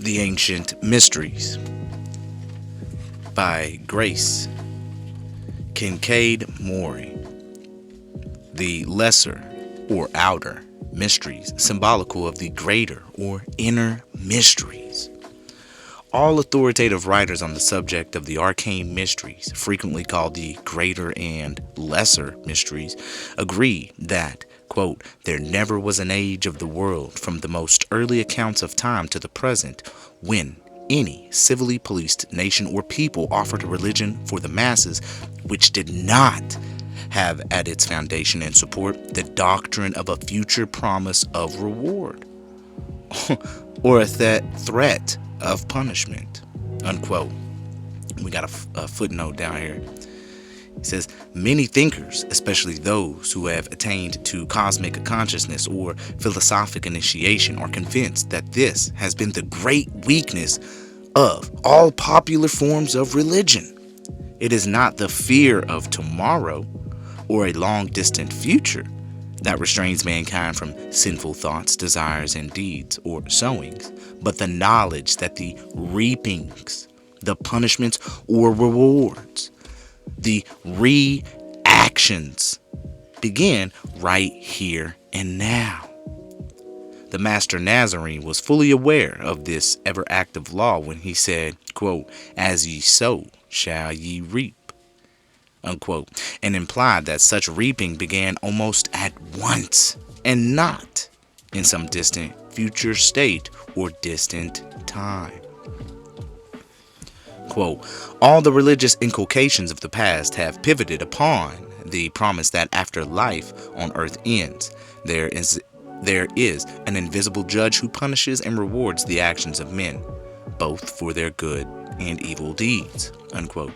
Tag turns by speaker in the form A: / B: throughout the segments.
A: The Ancient Mysteries by Grace Kincaid Maury. The lesser or outer mysteries, symbolical of the greater or inner mysteries. All authoritative writers on the subject of the arcane mysteries, frequently called the greater and lesser mysteries, agree that, quote, there never was an age of the world from the most early accounts of time to the present when any civilly policed nation or people offered a religion for the masses which did not have at its foundation and support the doctrine of a future promise of reward or a threat of punishment, unquote. We got a footnote down here. It says, many thinkers, especially those who have attained to cosmic consciousness or philosophic initiation, are convinced that this has been the great weakness of all popular forms of religion. It is not the fear of tomorrow or a long distant future that restrains mankind from sinful thoughts, desires, and deeds or sowings, but the knowledge that the reapings, the punishments or rewards, the reactions begin right here and now. The Master Nazarene was fully aware of this ever active law when he said, quote, as ye sow shall ye reap, unquote, and implied that such reaping began almost at once and not in some distant future state or distant time. Quote, all the religious inculcations of the past have pivoted upon the promise that after life on earth ends, there is an invisible judge who punishes and rewards the actions of men, both for their good and evil deeds, unquote.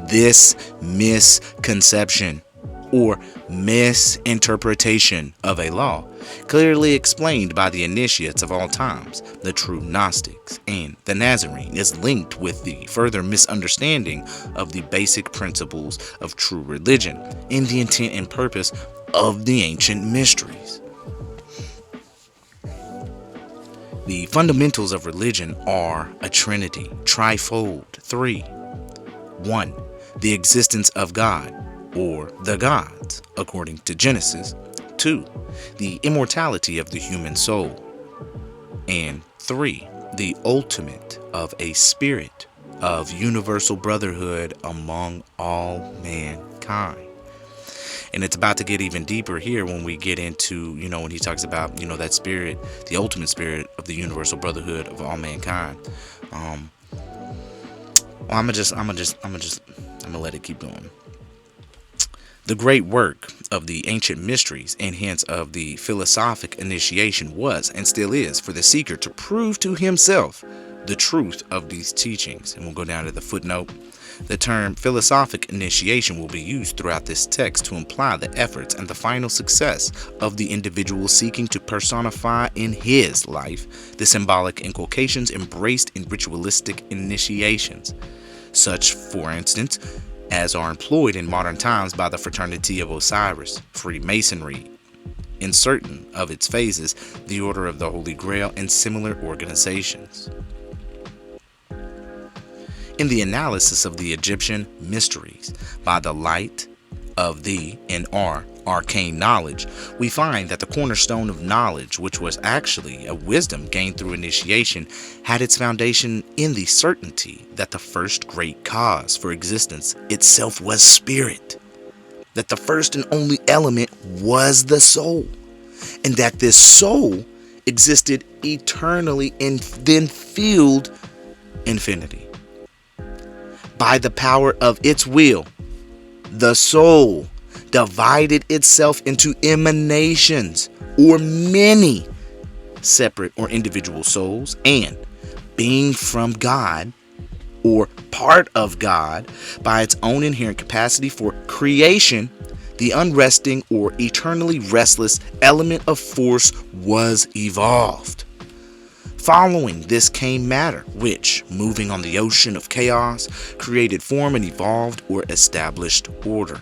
A: This misconception or misinterpretation of a law, clearly explained by the initiates of all times, the true Gnostics and the Nazarene, is linked with the further misunderstanding of the basic principles of true religion and the intent and purpose of the ancient mysteries. The fundamentals of religion are a trinity, trifold, three. 1. The existence of God, or the gods, according to Genesis. 2. The immortality of the human soul. And 3. The ultimate of a spirit of universal brotherhood among all mankind. And it's about to get even deeper here when we get into, when he talks about, that spirit, the ultimate spirit of the universal brotherhood of all mankind. I'm gonna let it keep going. The great work of the ancient mysteries and hence of the philosophic initiation was and still is for the seeker to prove to himself the truth of these teachings. And we'll go down to the footnote. The term philosophic initiation will be used throughout this text to imply the efforts and the final success of the individual seeking to personify in his life the symbolic inculcations embraced in ritualistic initiations, such, for instance, as are employed in modern times by the Fraternity of Osiris, Freemasonry, in certain of its phases, the Order of the Holy Grail, and similar organizations. In the analysis of the Egyptian mysteries by the light of the and our arcane knowledge, we find that the cornerstone of knowledge, which was actually a wisdom gained through initiation, had its foundation in the certainty that the first great cause for existence itself was spirit, that the first and only element was the soul, and that this soul existed eternally and then filled infinity. By the power of its will, the soul divided itself into emanations or many separate or individual souls, and being from God or part of God by its own inherent capacity for creation, the unresting or eternally restless element of force was evolved. Following this came matter, which, moving on the ocean of chaos, created form and evolved or established order.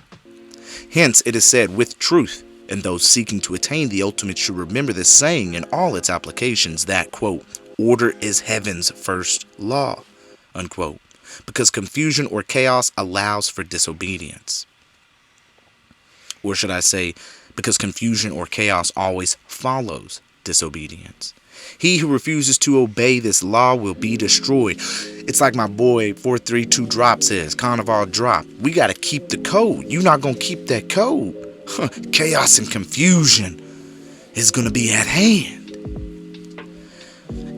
A: Hence, it is said with truth, and those seeking to attain the ultimate should remember this saying in all its applications, that, quote, Order is heaven's first law, unquote, because confusion or chaos allows for disobedience. Or should I say, because confusion or chaos always follows disobedience. He who refuses to obey this law will be destroyed. It's like my boy 432 Drop says, Carnival Drop. We got to keep the code. You're not going to keep that code. Chaos and confusion is going to be at hand.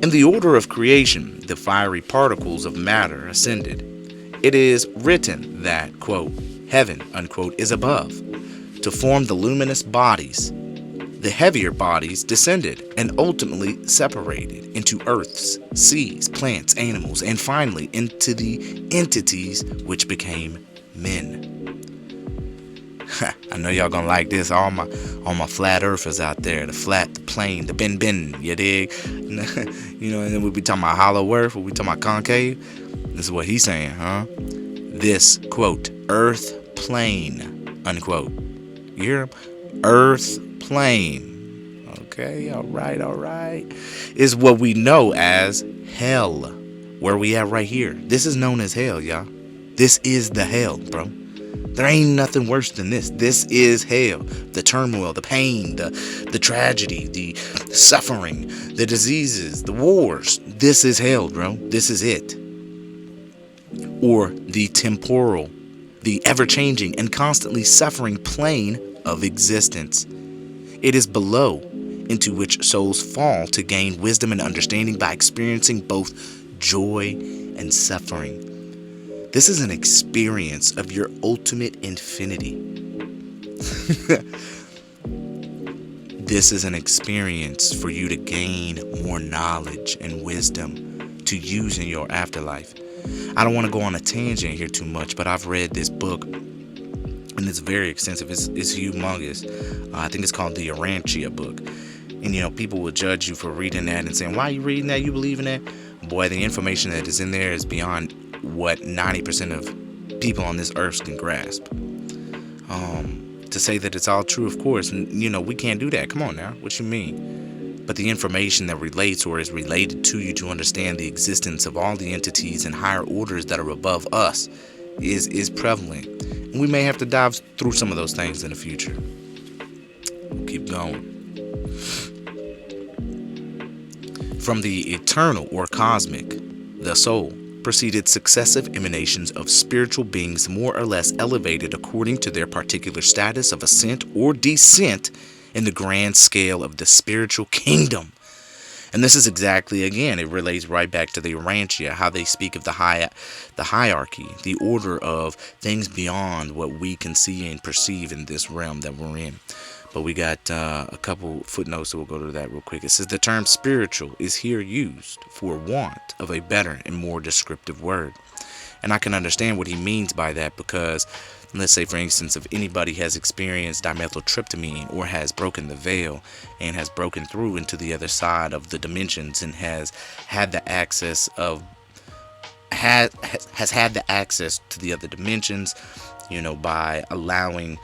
A: In the order of creation, the fiery particles of matter ascended. It is written that, quote, heaven, unquote, is above, to form the luminous bodies. The heavier bodies descended and ultimately separated into earths, seas, plants, animals, and finally into the entities which became men. I know y'all gonna like this. All my flat earthers out there, the flat, the plane, the bin, you dig? You know, and then we'll be talking about hollow earth, we'll be talking about concave. This is what he's saying, huh? This, quote, earth plane, unquote. You hear him? Earth plane. Okay, all right. Is what we know as hell. Where we at right here. This is known as hell, y'all. This is the hell, bro. There ain't nothing worse than this. This is hell. The turmoil, the pain, the tragedy, the suffering, the diseases, the wars. This is hell, bro. This is it. Or the temporal, the ever-changing and constantly suffering plane of existence. It is below, into which souls fall to gain wisdom and understanding by experiencing both joy and suffering. This is an experience of your ultimate infinity. This is an experience for you to gain more knowledge and wisdom to use in your afterlife. I don't want to go on a tangent here too much, but I've read this book, and it's very extensive. It's humongous. I think it's called the Urantia book. And, you know, people will judge you for reading that and saying, why are you reading that? You believe in that? Boy, the information that is in there is beyond what 90% of people on this earth can grasp. To say that it's all true, of course, and, you know, we can't do that. Come on now. What you mean? But the information that relates or is related to you to understand the existence of all the entities and higher orders that are above us is prevalent. And we may have to dive through some of those things in the future. We'll keep going. From the eternal or cosmic, the soul, proceeded successive emanations of spiritual beings more or less elevated according to their particular status of ascent or descent in the grand scale of the spiritual kingdom. And this is exactly, again, it relates right back to the Urantia, how they speak of the hierarchy, the order of things beyond what we can see and perceive in this realm that we're in. But we got a couple footnotes, so we'll go to that real quick. It says the term spiritual is here used for want of a better and more descriptive word. And I can understand what he means by that because, let's say, for instance, if anybody has experienced dimethyltryptamine or has broken the veil and has broken through into the other side of the dimensions and has had the access to the other dimensions, you know, by allowing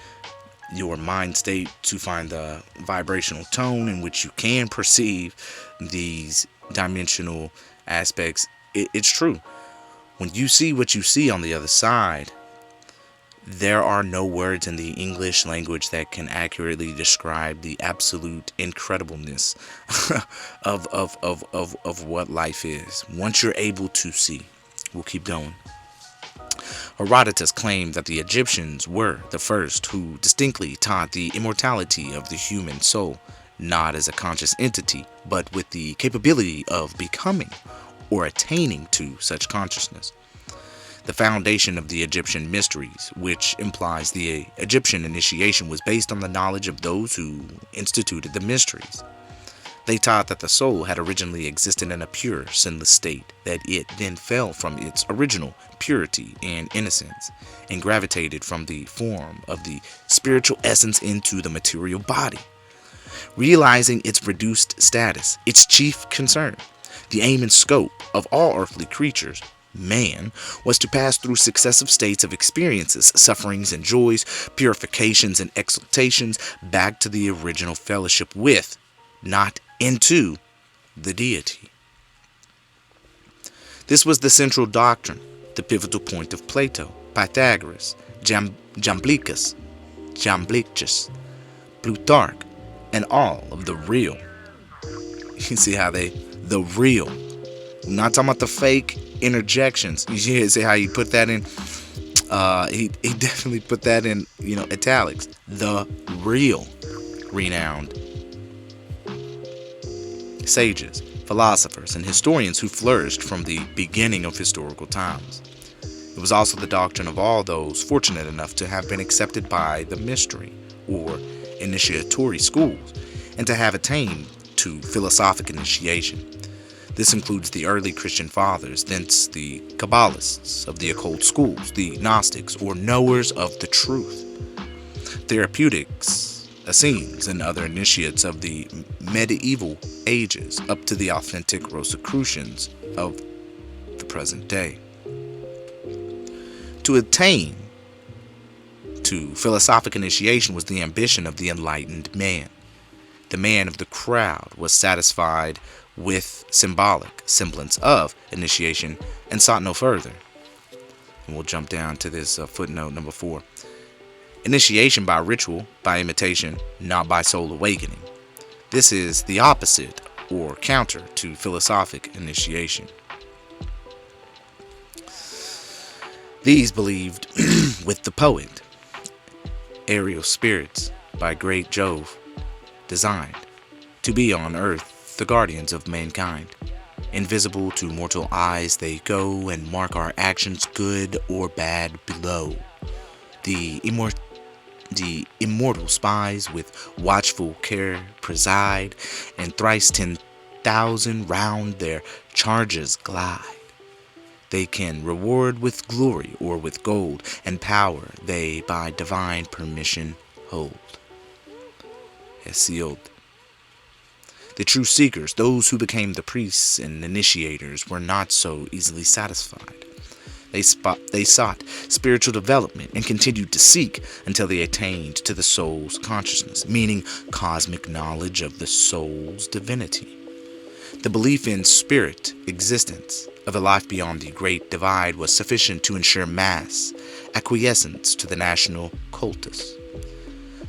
A: your mind state to find the vibrational tone in which you can perceive these dimensional aspects. It's true. When you see what you see on the other side, there are no words in the English language that can accurately describe the absolute incredibleness of what life is. Once you're able to see, we'll keep going. Herodotus claimed that the Egyptians were the first who distinctly taught the immortality of the human soul, not as a conscious entity, but with the capability of becoming or attaining to such consciousness. The foundation of the Egyptian mysteries, which implies the Egyptian initiation, was based on the knowledge of those who instituted the mysteries. They taught that the soul had originally existed in a pure, sinless state, that it then fell from its original purity and innocence, and gravitated from the form of the spiritual essence into the material body. Realizing its reduced status, its chief concern, the aim and scope of all earthly creatures, man, was to pass through successive states of experiences, sufferings and joys, purifications and exaltations, back to the original fellowship with, not into, the deity. This was the central doctrine, the pivotal point of Plato, Pythagoras, Jamblichus, Plutarch, and all of the real. You see how the real, not talking about the fake interjections. You see how he put that in? He definitely put that in, italics. The real renowned sages, philosophers, and historians who flourished from the beginning of historical times. It was also the doctrine of all those fortunate enough to have been accepted by the mystery or initiatory schools and to have attained to philosophic initiation. This includes the early Christian fathers, thence the Kabbalists of the occult schools, the Gnostics, or knowers of the truth, therapeutics, Essenes, and other initiates of the medieval ages up to the authentic Rosicrucians of the present day. To attain to philosophic initiation was the ambition of the enlightened man. The man of the crowd was satisfied with symbolic semblance of initiation and sought no further. And we'll jump down to this footnote number 4. Initiation by ritual, by imitation, not by soul awakening. This is the opposite or counter to philosophic initiation. These believed with the poet, aerial spirits by great Jove, designed to be on earth the guardians of mankind. Invisible to mortal eyes they go and mark our actions good or bad below. The immortal spies with watchful care preside, and thrice 10,000 round their charges glide. They can reward with glory or with gold, and power they by divine permission hold. Hesiod. The true seekers, those who became the priests and initiators, were not so easily satisfied. They sought spiritual development and continued to seek until they attained to the soul's consciousness, meaning cosmic knowledge of the soul's divinity. The belief in spirit existence, of a life beyond the great divide, was sufficient to ensure mass acquiescence to the national cultus.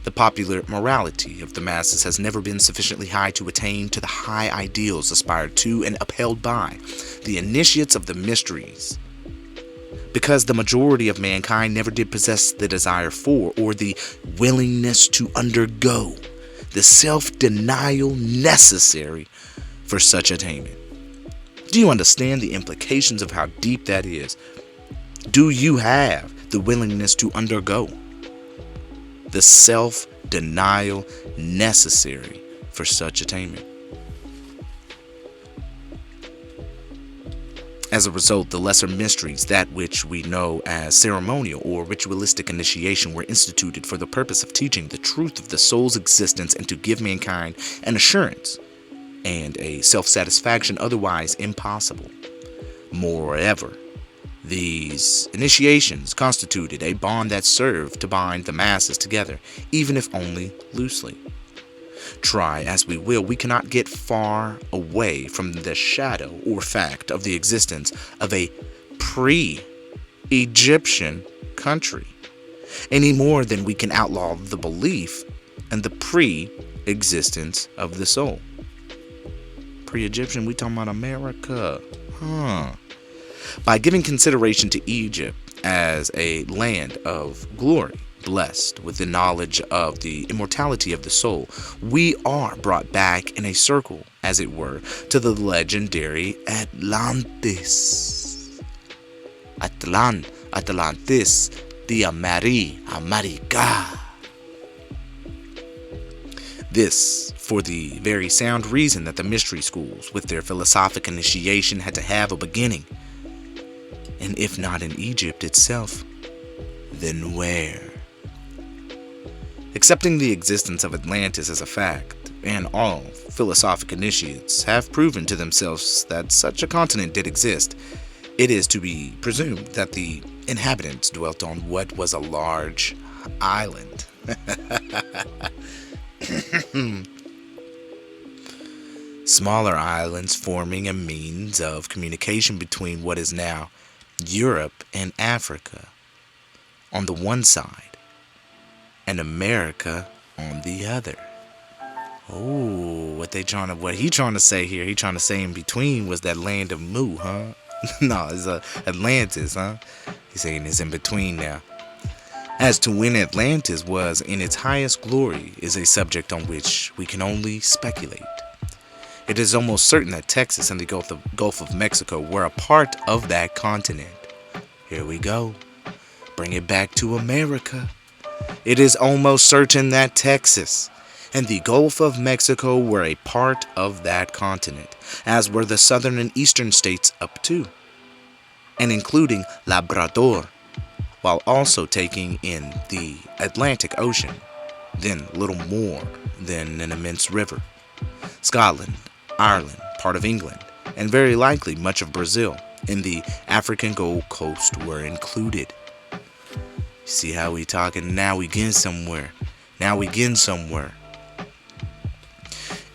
A: The popular morality of the masses has never been sufficiently high to attain to the high ideals aspired to and upheld by the initiates of the mysteries, because the majority of mankind never did possess the desire for or the willingness to undergo the self-denial necessary for such attainment. Do you understand the implications of how deep that is? Do you have the willingness to undergo the self-denial necessary for such attainment? As a result, the lesser mysteries, that which we know as ceremonial or ritualistic initiation, were instituted for the purpose of teaching the truth of the soul's existence and to give mankind an assurance and a self-satisfaction otherwise impossible. Moreover, these initiations constituted a bond that served to bind the masses together, even if only loosely. Try as we will, we cannot get far away from the shadow or fact of the existence of a pre-Egyptian country, any more than we can outlaw the belief and the pre-existence of the soul. Pre-Egyptian, we talking about America, By giving consideration to Egypt as a land of glory, blessed with the knowledge of the immortality of the soul, we are brought back in a circle, as it were, to the legendary Atlantis. Atlantis, the America. This, for the very sound reason that the mystery schools, with their philosophic initiation, had to have a beginning. And if not in Egypt itself, then where? Accepting the existence of Atlantis as a fact, and all philosophic initiates have proven to themselves that such a continent did exist, it is to be presumed that the inhabitants dwelt on what was a large island. Smaller islands forming a means of communication between what is now Europe and Africa on the one side and America on the other. Oh, what he trying to say here? He trying to say in between was that land of Mu, huh? No, it's Atlantis, huh? He's saying it's in between now. As to when Atlantis was in its highest glory is a subject on which we can only speculate. It is almost certain that Texas and the Gulf of Mexico were a part of that continent. Here we go. Bring it back to America. It is almost certain that Texas and the Gulf of Mexico were a part of that continent, as were the southern and eastern states up to, and including Labrador, while also taking in the Atlantic Ocean, then little more than an immense river. Scotland, Ireland, part of England, and very likely much of Brazil in the African Gold Coast were included. See how we talking? Now we getting somewhere.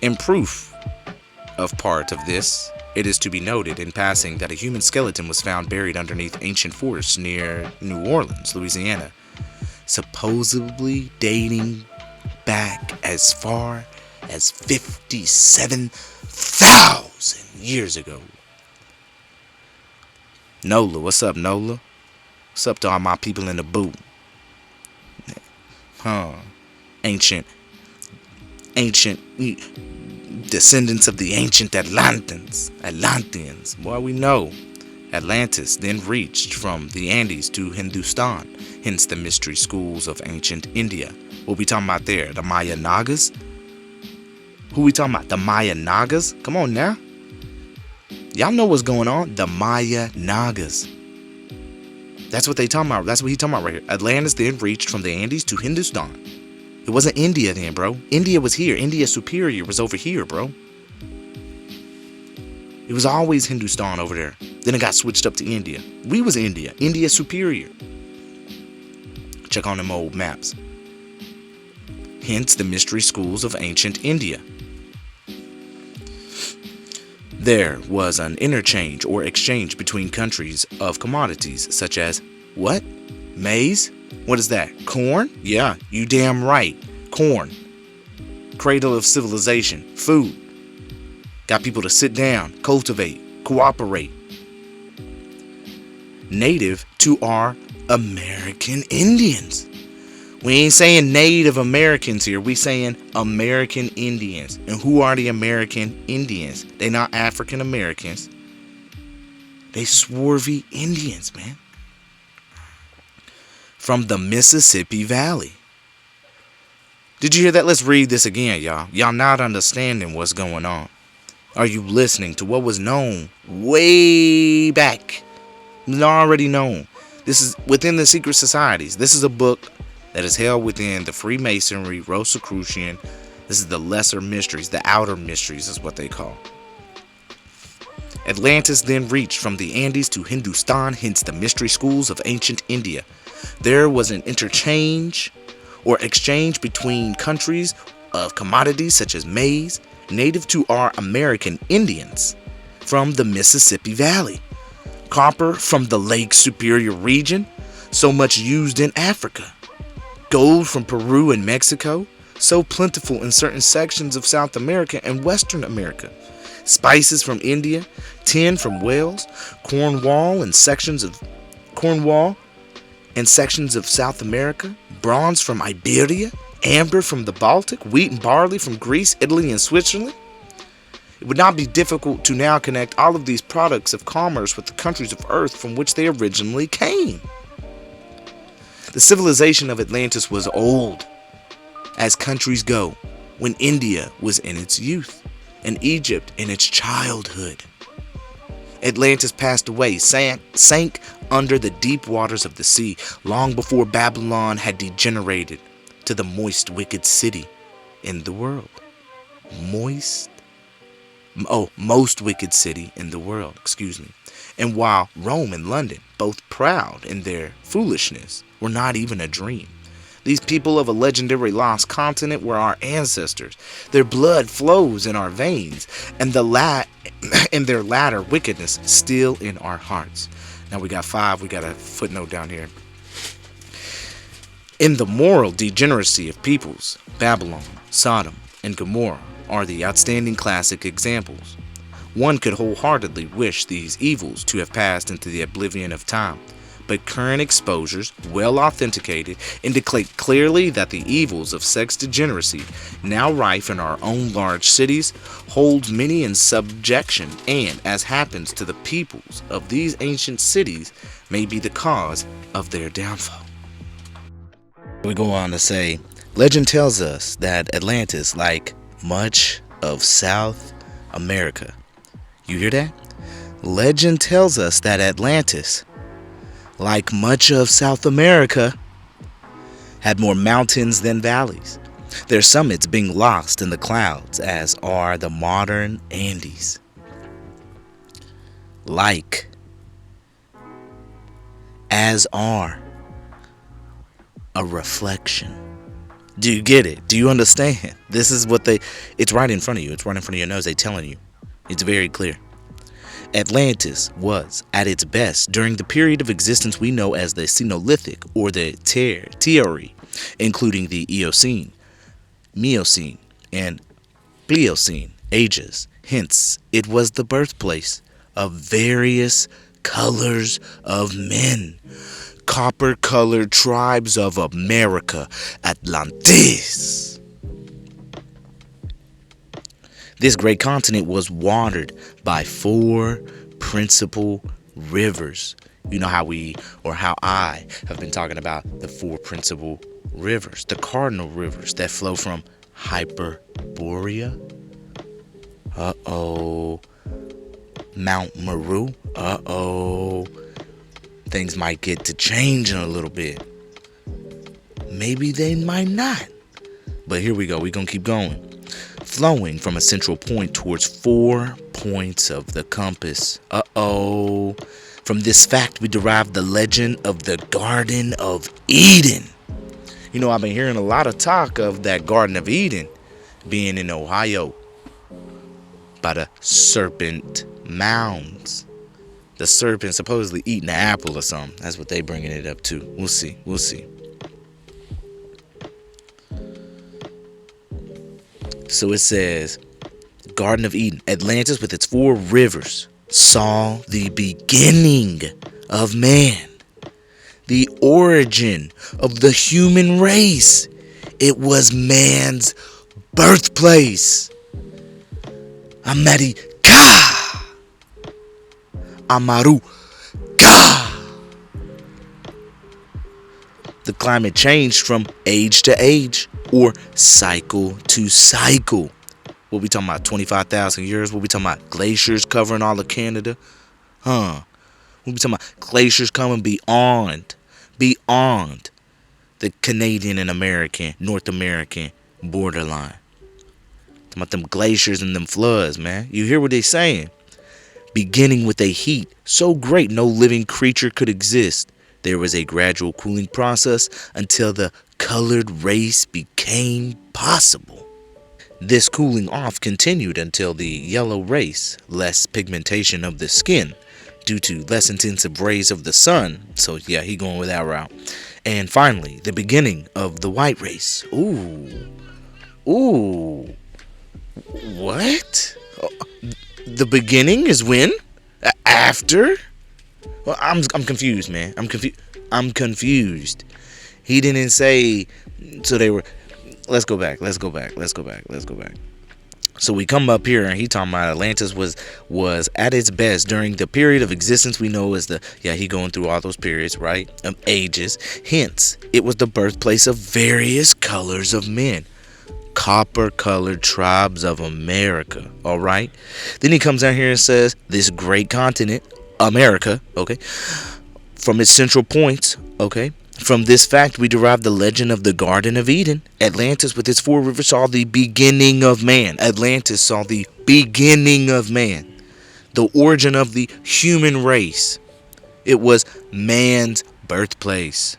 A: In proof of part of this, it is to be noted in passing that a human skeleton was found buried underneath ancient forests near New Orleans, Louisiana, supposedly dating back as far as 57,000 years ago. Nola, what's up, Nola? What's up to all my people in the booth? Ancient descendants of the ancient Atlanteans. Boy, we know. Atlantis then reached from the Andes to Hindustan, hence the mystery schools of ancient India. What we talking about there? The Maya Nagas? Who we talking about? The Maya Nagas? Come on now. Y'all know what's going on. The Maya Nagas. That's what they talking about. That's what he talking about right here. Atlantis then reached from the Andes to Hindustan. It wasn't India then, bro. India was here. India Superior was over here, bro. It was always Hindustan over there. Then it got switched up to India. We was India. India Superior. Check on them old maps. Hence the mystery schools of ancient India. There was an interchange or exchange between countries of commodities such as what? Maize? What is that? Corn? Yeah, you damn right. Corn. Cradle of civilization. Food. Got people to sit down, cultivate, cooperate. Native to our American Indians. We ain't saying Native Americans here. We saying American Indians. And who are the American Indians? They not African Americans. They swarthy Indians, man. From the Mississippi Valley. Did you hear that? Let's read this again, y'all. Y'all not understanding what's going on. Are you listening to what was known way back? Already known. This is within the secret societies. This is a book that is held within the Freemasonry, Rosicrucian. This is the lesser mysteries, the outer mysteries is what they call. Atlantis then reached from the Andes to Hindustan, hence the mystery schools of ancient India. There was an interchange or exchange between countries of commodities such as maize, native to our American Indians, from the Mississippi Valley. Copper from the Lake Superior region, so much used in Africa. Gold from Peru and Mexico, so plentiful in certain sections of South America and Western America. Spices from India, tin from Wales, Cornwall and sections of South America, bronze from Iberia, amber from the Baltic, wheat and barley from Greece, Italy, and Switzerland. It would not be difficult to now connect all of these products of commerce with the countries of Earth from which they originally came. The civilization of Atlantis was old, as countries go, when India was in its youth, and Egypt in its childhood. Atlantis passed away, sank under the deep waters of the sea, long before Babylon had degenerated to the most wicked city in the world. Most wicked city in the world, And while Rome and London, both proud in their foolishness, were not even a dream, These people of a legendary lost continent were our ancestors. Their blood flows in our veins, and and their latter wickedness still in our hearts. Now we got 5. We got a footnote down here. In the moral degeneracy of peoples, Babylon, Sodom, and Gomorrah are the outstanding classic examples. One could wholeheartedly wish these evils to have passed into the oblivion of time, but current exposures, well authenticated, indicate clearly that the evils of sex degeneracy, now rife in our own large cities, hold many in subjection, and, as happens to the peoples of these ancient cities, may be the cause of their downfall. We go on to say, legend tells us that Atlantis, like much of South America, you hear that? Legend tells us that Atlantis, like much of South America, had more mountains than valleys, their summits being lost in the clouds, as are the modern Andes. Like, as are, a reflection. Do you get it? Do you understand? This is what it's right in front of you. It's right in front of your nose. They're telling you. It's very clear. Atlantis was at its best during the period of existence we know as the Cenozoic or the Tertiary, including the Eocene, Miocene, and Pliocene ages. Hence, it was the birthplace of various colors of men. Copper-colored tribes of America, Atlantis. This great continent was watered by 4 principal rivers. You know how I have been talking about the 4 principal rivers, the cardinal rivers that flow from Hyperborea. Mount Meru. Things might get to change in a little bit. Maybe they might not. But here we go. We're going to keep going. Flowing from a central point towards 4 points of the compass. From this fact, we derive the legend of the Garden of Eden. You know, I've been hearing a lot of talk of that Garden of Eden being in Ohio by the Serpent Mounds. The serpent supposedly eating an apple or something. That's what they bringing it up to. We'll see. So it says, Garden of Eden, Atlantis with its 4 rivers saw the beginning of man, the origin of the human race. It was man's birthplace. America. Amaru. The climate changed from age to age or cycle to cycle. What we talking about? 25,000 years? What we talking about? Glaciers covering all of Canada? What we talking about? Glaciers coming beyond the Canadian and American, North American borderline. Talking about them glaciers and them floods, man. You hear what they saying? Beginning with a heat so great no living creature could exist, there was a gradual cooling process until the colored race became possible. This cooling off continued until the yellow race, less pigmentation of the skin due to less intensive rays of the sun. So yeah, he going with that route. And finally, the beginning of the white race. Ooh. What? The beginning is when? After? Well, I'm confused, man. I'm confused. He didn't say. So they were. Let's go back. So we come up here and he talking about Atlantis was at its best during the period of existence we know as he going through all those periods, right? Of ages. Hence, it was the birthplace of various colors of men. Copper-colored tribes of America, all right? Then he comes down here and says, this great continent, America, okay, from its central points, okay, from this fact we derive the legend of the Garden of Eden. Atlantis with its 4 rivers saw the beginning of man. Atlantis saw the beginning of man, the origin of the human race. It was man's birthplace.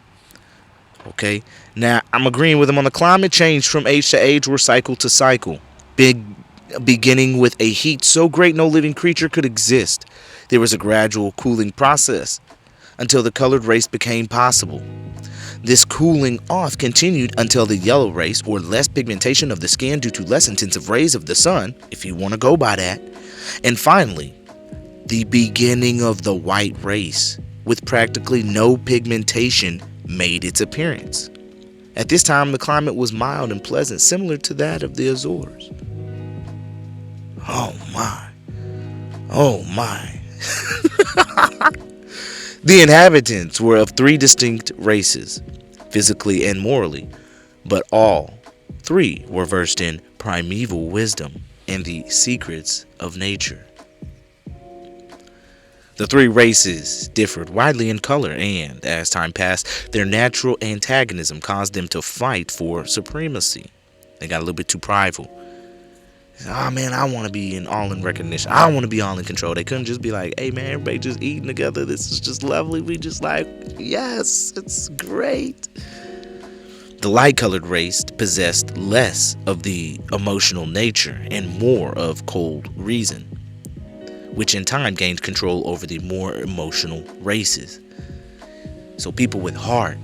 A: Okay, now I'm agreeing with him on the climate change from age to age or cycle to cycle. Big beginning with a heat so great no living creature could exist. There was a gradual cooling process until the colored race became possible. This cooling off continued until the yellow race, or less pigmentation of the skin due to less intensive rays of the sun, if you want to go by that. And finally, the beginning of the white race, with practically no pigmentation, made its appearance. At this time, the climate was mild and pleasant, similar to that of the Azores. Oh my. Oh my. The inhabitants were of three distinct races, physically and morally, but all three were versed in primeval wisdom and the secrets of nature. The three races differed widely in color, and as time passed, their natural antagonism caused them to fight for supremacy. They got a little bit too prideful. Oh man, I want to be in recognition. I want to be all in control. They couldn't just be like, hey man, everybody just eating together. This is just lovely. We just like, yes, it's great. The light colored race possessed less of the emotional nature and more of cold reason, which in time gained control over the more emotional races. So people with heart,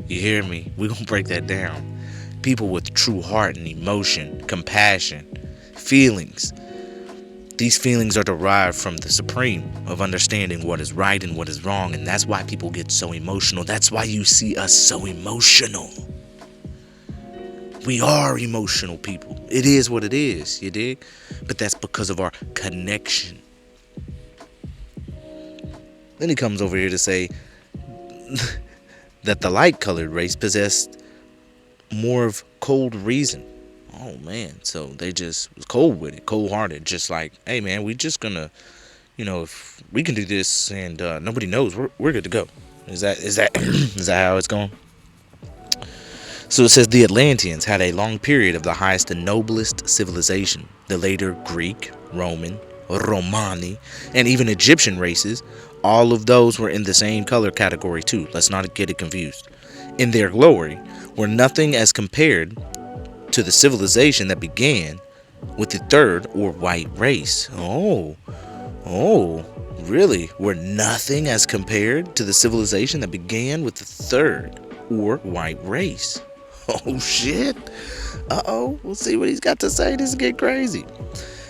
A: you hear me? We're going to break that down. People with true heart and emotion, compassion, feelings. These feelings are derived from the supreme of understanding what is right and what is wrong, and that's why people get so emotional. That's why you see us so emotional. We are emotional people. It is what it is, you dig? But that's because of our connection. Then he comes over here to say that the light colored race possessed more of cold reason. Oh man, so they just was cold with it, cold hearted, just like, hey man, we just gonna, if we can do this and nobody knows, we're good to go. Is that is that how it's going? So it says the Atlanteans had a long period of the highest and noblest civilization. The later Greek, Roman, Romani, and even Egyptian races, all of those were in the same color category too. Let's not get it confused. In their glory were nothing as compared to the civilization that began with the third or white race. Oh, really? Were nothing as compared to the civilization that began with the third or white race. Oh shit. We'll see what he's got to say. This is getting crazy.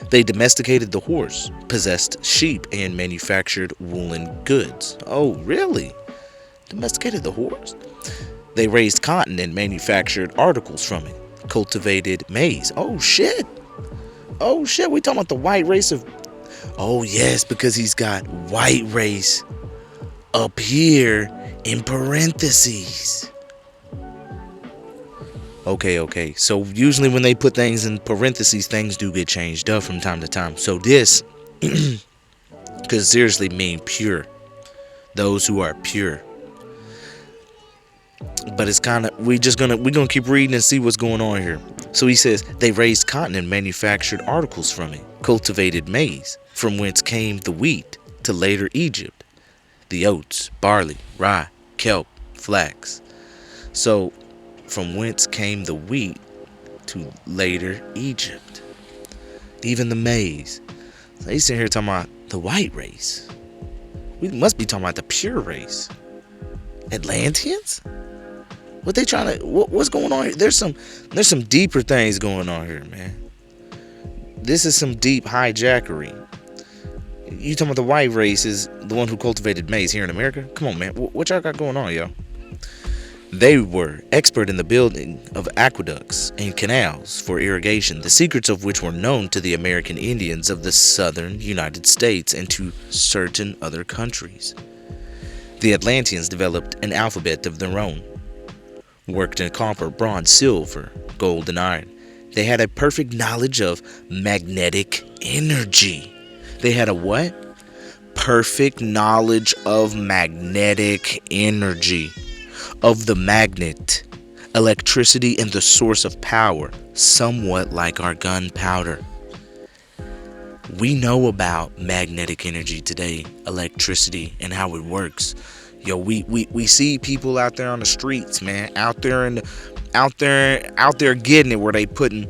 A: They domesticated the horse, possessed sheep, and manufactured woolen goods. Oh, really? Domesticated the horse? They raised cotton and manufactured articles from it. Cultivated maize. Oh shit. We talking about the white race of... Oh yes, because he's got white race up here in parentheses. Okay. So usually when they put things in parentheses, things do get changed up from time to time. So this could seriously mean pure. Those who are pure. But it's kind of, we're gonna keep reading and see what's going on here. So he says they raised cotton and manufactured articles from it, cultivated maize, from whence came the wheat to later Egypt, the oats, barley, rye, kelp, flax. So from whence came the wheat to later Egypt, even the maize. So he's sitting here talking about the white race. We must be talking about the pure race. Atlanteans? What they trying to? What's going on here? There's some deeper things going on here, man. This is some deep hijackery. You talking about the white race is the one who cultivated maize here in America? Come on, man. What y'all got going on, yo? They were expert in the building of aqueducts and canals for irrigation, the secrets of which were known to the American Indians of the southern United States and to certain other countries. The Atlanteans developed an alphabet of their own, worked in copper, bronze, silver, gold, and iron. They had a perfect knowledge of magnetic energy. They had a what? Perfect knowledge of magnetic energy, of the magnet, electricity, and the source of power, somewhat like our gunpowder. We know about magnetic energy today, electricity, and how it works. Yo, we see people out there on the streets, man, out there getting it, where they putting,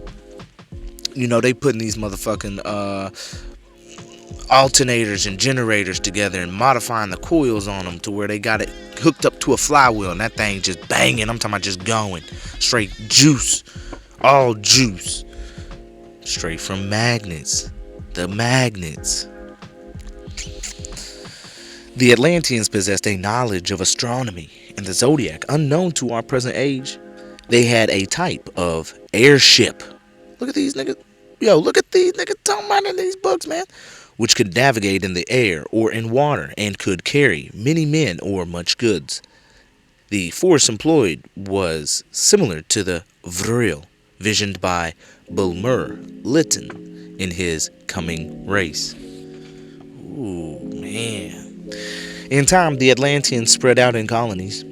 A: they putting these motherfucking alternators and generators together and modifying the coils on them to where they got it hooked up to a flywheel, and that thing just banging. I'm talking about just going straight juice, all juice, straight from magnets. The magnets. The Atlanteans possessed a knowledge of astronomy and the zodiac unknown to our present age. They had a type of airship. Look at these niggas. Yo, look at these niggas talking about in these books, man. Which could navigate in the air or in water and could carry many men or much goods. The force employed was similar to the vril visioned by Bulmer Lytton in his Coming Race. Ooh, man. In time, the Atlanteans spread out in colonies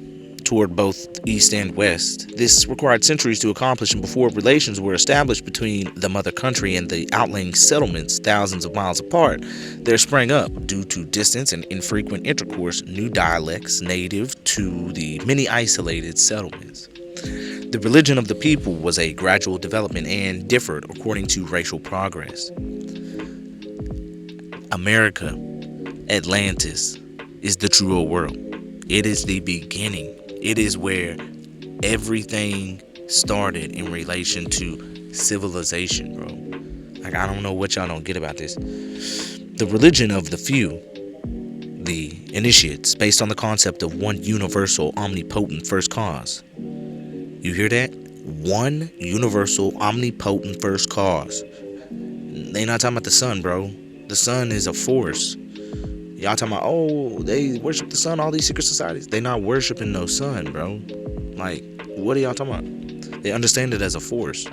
A: toward both east and west. This required centuries to accomplish, and before relations were established between the mother country and the outlying settlements thousands of miles apart, there sprang up, due to distance and infrequent intercourse, new dialects native to the many isolated settlements. The religion of the people was a gradual development and differed according to racial progress. America, Atlantis, is the true old world. It is the beginning. It is where everything started in relation to civilization, bro. Like, I don't know what y'all don't get about this. The religion of the few, the initiates, based on the concept of one universal, omnipotent first cause. You hear that? One universal, omnipotent first cause. They not talking about the sun, bro. The sun is a force. Y'all talking about, oh, they worship the sun, all these secret societies. They not worshiping no sun, bro. Like, what are y'all talking about? They understand it as a force.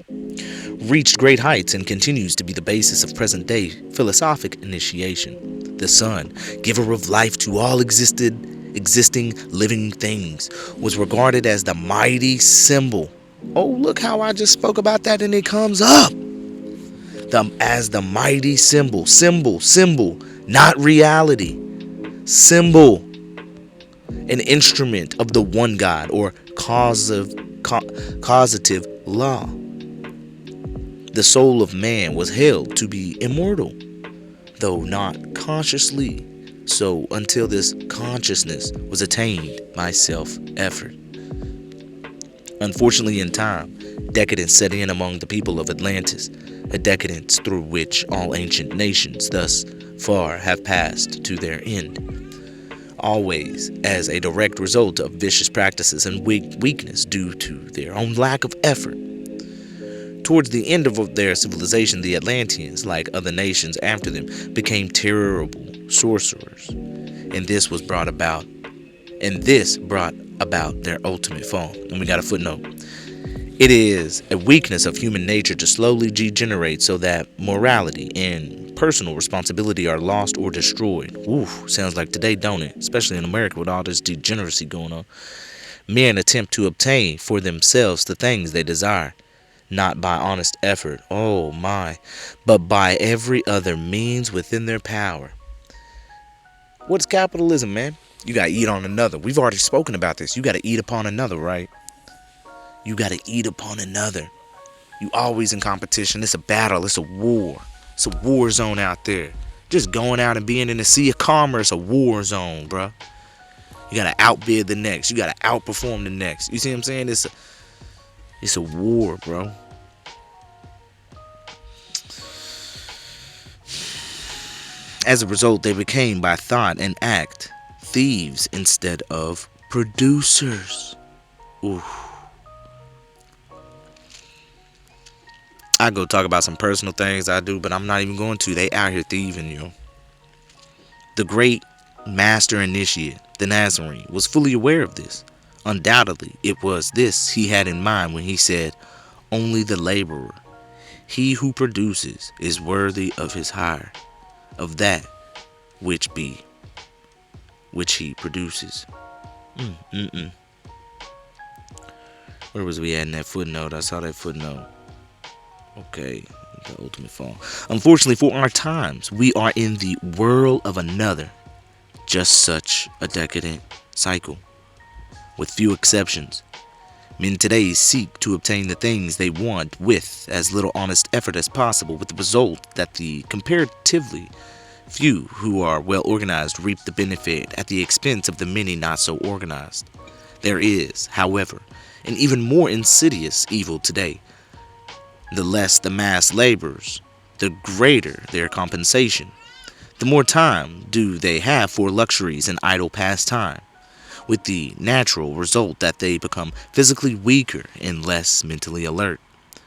A: Reached great heights and continues to be the basis of present-day philosophic initiation. The sun, giver of life to all existing living things, was regarded as the mighty symbol. Oh, look how I just spoke about that and it comes up. As the mighty symbol, not reality. Symbol, an instrument of the one God, or causative law. The soul of man was held to be immortal, though not consciously so, until this consciousness was attained by self-effort. Unfortunately, in time, decadence set in among the people of Atlantis, a decadence through which all ancient nations thus far have passed to their end, always as a direct result of vicious practices and weakness due to their own lack of effort. Towards the end of their civilization, the Atlanteans, like other nations after them, became terrible sorcerers, and this brought about their ultimate fall. And we got a footnote. It is a weakness of human nature to slowly degenerate so that morality and personal responsibility are lost or destroyed. Oof, sounds like today, don't it? Especially in America with all this degeneracy going on. Men attempt to obtain for themselves the things they desire, not by honest effort, oh my, but by every other means within their power. What's capitalism, man? You gotta eat on another. We've already spoken about this. You gotta eat upon another, right? You gotta eat upon another. You always in competition. It's a battle. It's a war. It's a war zone out there. Just going out and being in the sea of commerce, a war zone, bro. You gotta outbid the next. You gotta outperform the next. You see what I'm saying? It's a war, bro. As a result, they became, by thought and act, thieves instead of producers. Ooh. I go talk about some personal things I do, but I'm not even going to. They out here thieving, yo. The great master initiate, the Nazarene, was fully aware of this. Undoubtedly, it was this he had in mind when he said, only the laborer, he who produces, is worthy of his hire, of that which he produces. Where was we at in that footnote? I saw that footnote. Okay, the ultimate fall. Unfortunately for our times, we are in the whirl of another just such a decadent cycle, with few exceptions. Men today seek to obtain the things they want with as little honest effort as possible, with the result that the comparatively few who are well organized reap the benefit at the expense of the many not so organized. There is, however, an even more insidious evil today. The less the mass labors, the greater their compensation. The more time do they have for luxuries and idle pastime, with the natural result that they become physically weaker and less mentally alert.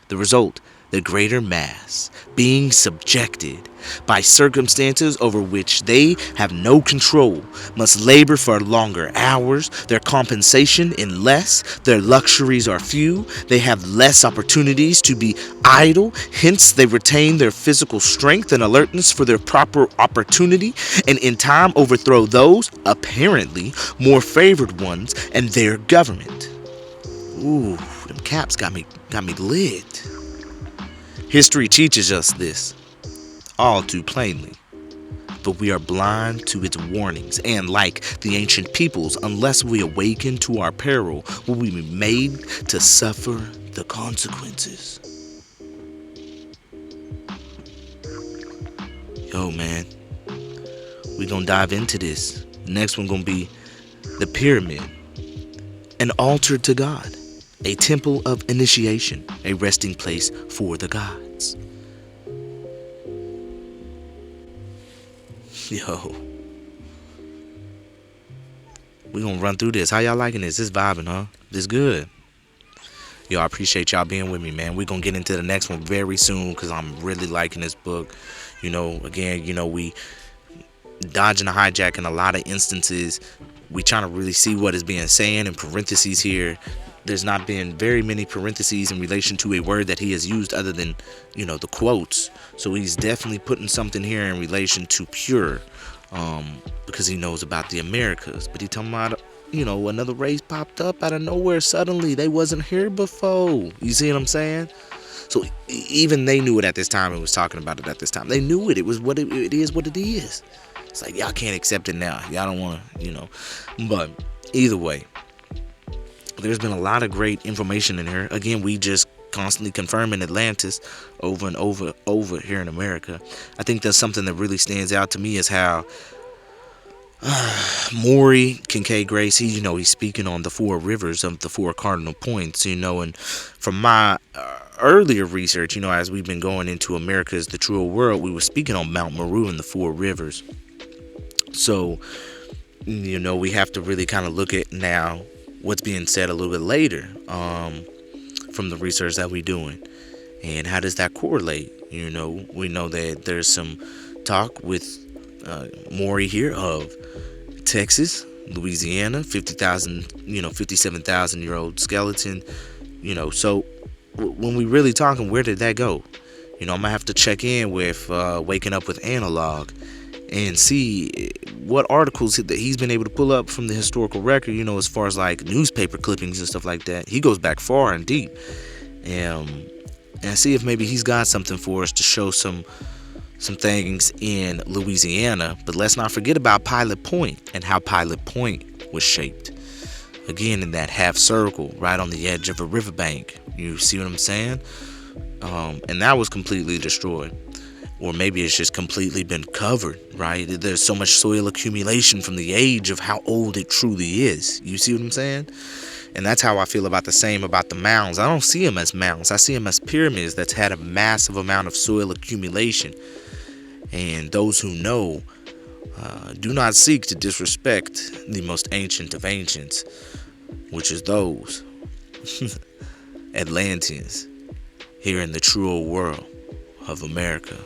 A: The result, the greater mass being subjected by circumstances over which they have no control, must labor for longer hours, their compensation in less, their luxuries are few, they have less opportunities to be idle, hence they retain their physical strength and alertness for their proper opportunity, and in time overthrow those, apparently, more favored ones and their government. Ooh, them caps got me lit. History teaches us this all too plainly, but we are blind to its warnings, and like the ancient peoples, unless we awaken to our peril, will we be made to suffer the consequences. Yo, man, we gonna dive into this. The next one gonna be the pyramid, an altar to God, a temple of initiation, a resting place for the gods. Yo, we gonna run through this. How y'all liking this? This vibing, huh? This good. Yo, I appreciate y'all being with me, man. We gonna get into the next one very soon because I'm really liking this book. Again, we dodging a hijack in a lot of instances. We trying to really see what is being said in parentheses here. There's not been very many parentheses in relation to a word that he has used other than, the quotes. So he's definitely putting something here in relation to pure, because he knows about the Americas. But he talking about, another race popped up out of nowhere suddenly. They wasn't here before. You see what I'm saying? So even they knew it at this time and was talking about it at this time. They knew it. It was what it is what it is. It's like, y'all can't accept it now. Y'all don't want to, But either way, there's been a lot of great information in here. Again, we just constantly confirming Atlantis over and over here in America. I think that's something that really stands out to me is how Maury Kincaid Grace, he's speaking on the four rivers of the four cardinal points, and from my earlier research, as we've been going into America's the true world, we were speaking on Mount Meru and the four rivers. So, we have to really kind of look at now what's being said a little bit later from the research that we're doing, and how does that correlate? We know that there's some talk with Maury here of Texas, Louisiana, 57,000-year-old skeleton. So when we really talking, where did that go? I'm gonna have to check in with Waking Up with Analog and see what articles that he's been able to pull up from the historical record, as far as like newspaper clippings and stuff like that. He goes back far and deep, and see if maybe he's got something for us to show some things in Louisiana. But let's not forget about Pilot Point and how Pilot Point was shaped. Again, in that half circle right on the edge of a riverbank. You see what I'm saying? And that was completely destroyed. Or maybe it's just completely been covered, right? There's so much soil accumulation from the age of how old it truly is. You see what I'm saying? And that's how I feel about the mounds. I don't see them as mounds. I see them as pyramids that's had a massive amount of soil accumulation. And those who know do not seek to disrespect the most ancient of ancients, which is those Atlanteans here in the true world of America.